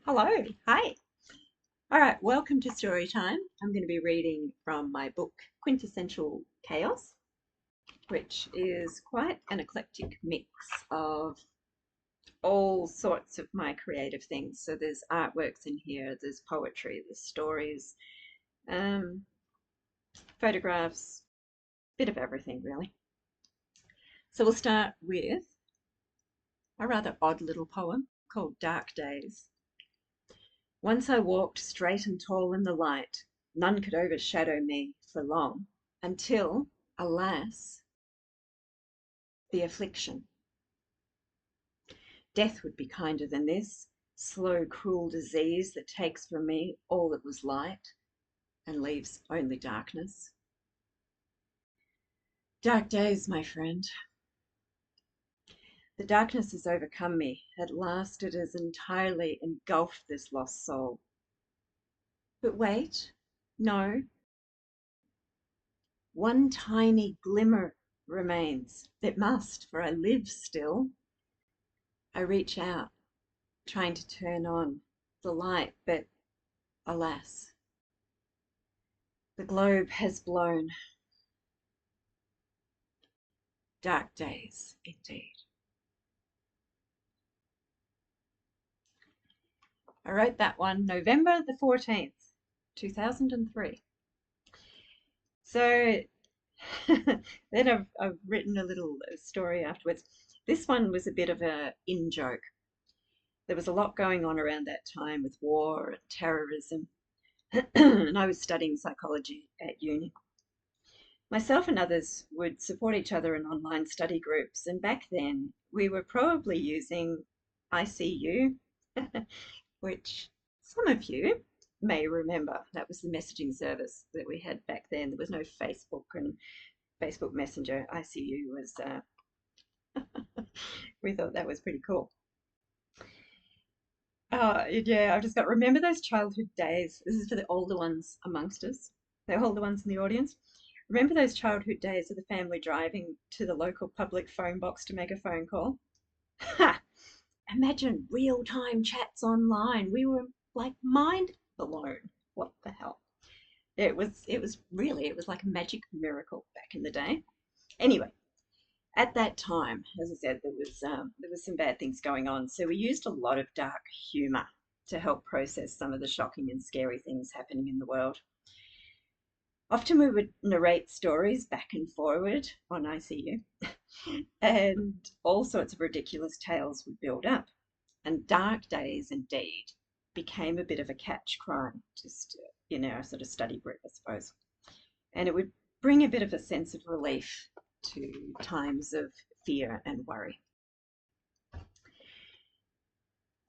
Hello, hi. All right, welcome to Story Time. I'm going to be reading from my book, Quintessential Chaos, which is quite an eclectic mix of all sorts of my creative things. So there's artworks in here, there's poetry, there's stories, um, photographs, bit of everything really. So we'll start with a rather odd little poem called Dark Days. Once I walked straight and tall in the light, none could overshadow me for long, until, alas, the affliction. Death would be kinder than this, slow, cruel disease that takes from me all that was light and leaves only darkness. Dark days, my friend. The darkness has overcome me. At last it has entirely engulfed this lost soul. But wait, no, one tiny glimmer remains. It must, for I live still. I reach out, trying to turn on the light, but alas, the globe has blown. Dark days indeed. I wrote that one November the 14th, 2003. So then I've written a little story afterwards. This one was a bit of a in joke. There was a lot going on around that time with war and terrorism, and I was studying psychology at uni. Myself and others would support each other in online study groups, and back then we were probably using ICU, which some of you may remember. That was the messaging service that we had back then. There was no Facebook and Facebook Messenger. ICU was, we thought that was pretty cool. Yeah, I've just got, remember those childhood days? This is for the older ones amongst us, the older ones in the audience. Remember those childhood days of the family driving to the local public phone box to make a phone call? Ha! Imagine real-time chats online. We were like mind blown. What the hell? It was like a magic miracle back in the day. Anyway, at that time, as I said, there was some bad things going on, so we used a lot of dark humour to help process some of the shocking and scary things happening in the world. Often we would narrate stories back and forward on ICU, and all sorts of ridiculous tales would build up. And Dark Days indeed became a bit of a catch cry, just in our sort of study group, I suppose. And it would bring a bit of a sense of relief to times of fear and worry.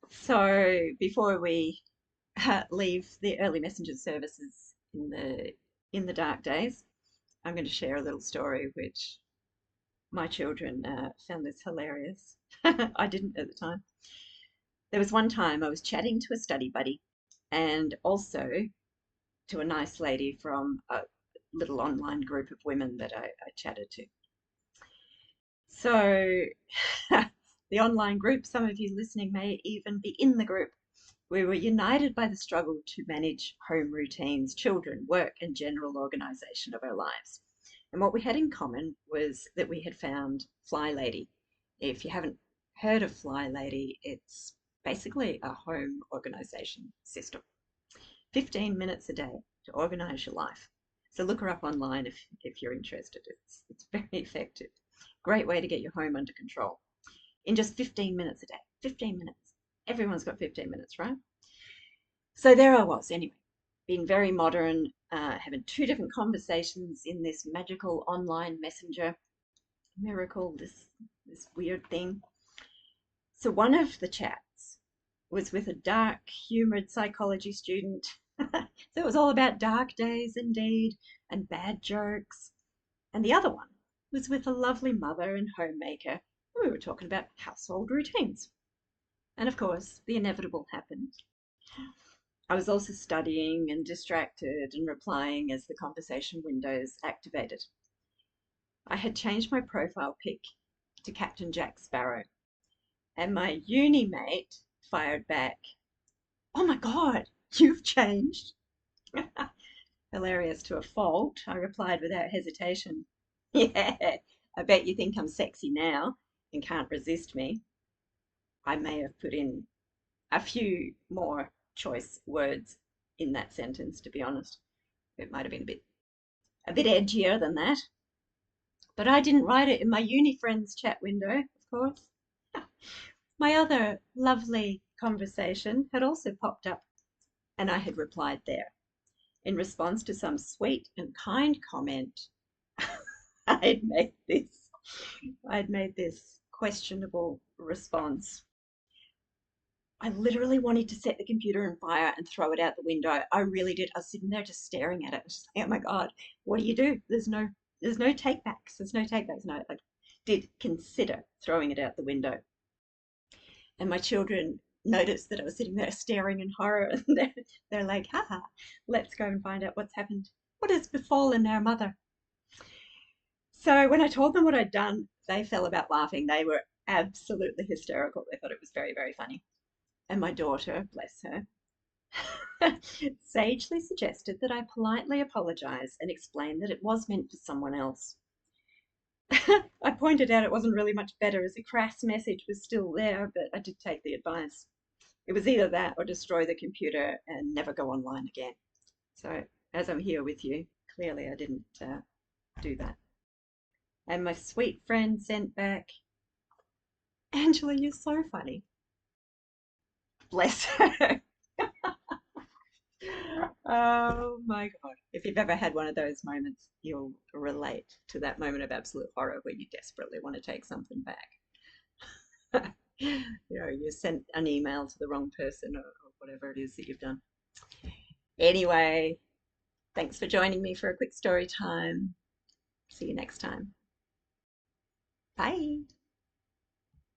So before we leave the early messenger services in the dark days, I'm going to share a little story which my children found this hilarious. I didn't at the time. There was one time I was chatting to a study buddy and also to a nice lady from a little online group of women that I chatted to. So the online group, some of you listening may even be in the group. We were united by the struggle to manage home routines, children, work, and general organisation of our lives. And what we had in common was that we had found Fly Lady. If you haven't heard of Fly Lady, it's basically a home organisation system. 15 minutes a day to organise your life. So look her up online if you're interested. It's very effective. Great way to get your home under control in just 15 minutes a day. 15 minutes. Everyone's got 15 minutes, right? So there I was, anyway, being very modern, having two different conversations in this magical online messenger miracle, this weird thing. So one of the chats was with a dark, humoured psychology student. So it was all about dark days indeed, and bad jokes. And the other one was with a lovely mother and homemaker. We were talking about household routines. And of course, the inevitable happened. I was also studying and distracted and replying as the conversation windows activated. I had changed my profile pic to Captain Jack Sparrow, and my uni mate fired back, "Oh my God, you've changed." Hilarious to a fault, I replied without hesitation. "Yeah, I bet you think I'm sexy now and can't resist me." I may have put in a few more choice words in that sentence, to be honest. It might have been a bit edgier than that. But I didn't write it in my uni friends chat window, of course. My other lovely conversation had also popped up, and I had replied there in response to some sweet and kind comment. I'd made this I'd made this questionable response. I literally wanted to set the computer on fire and throw it out the window. I really did. I was sitting there just staring at it. I was just like, oh my God, what do you do? There's no take backs. There's no take backs. No, I did consider throwing it out the window. And my children noticed that I was sitting there staring in horror, and they're like, haha, let's go and find out what's happened. What has befallen our mother? So when I told them what I'd done, they fell about laughing. They were absolutely hysterical. They thought it was very, very funny. And my daughter, bless her, sagely suggested that I politely apologize and explain that it was meant for someone else. I pointed out it wasn't really much better as the crass message was still there, but I did take the advice. It was either that or destroy the computer and never go online again. So, as I'm here with you, clearly I didn't do that. And my sweet friend sent back, Angela, you're so funny. Bless her. Oh my God. If you've ever had one of those moments, you'll relate to that moment of absolute horror where you desperately want to take something back. You sent an email to the wrong person or whatever it is that you've done. Anyway, thanks for joining me for a quick story time. See you next time. Bye.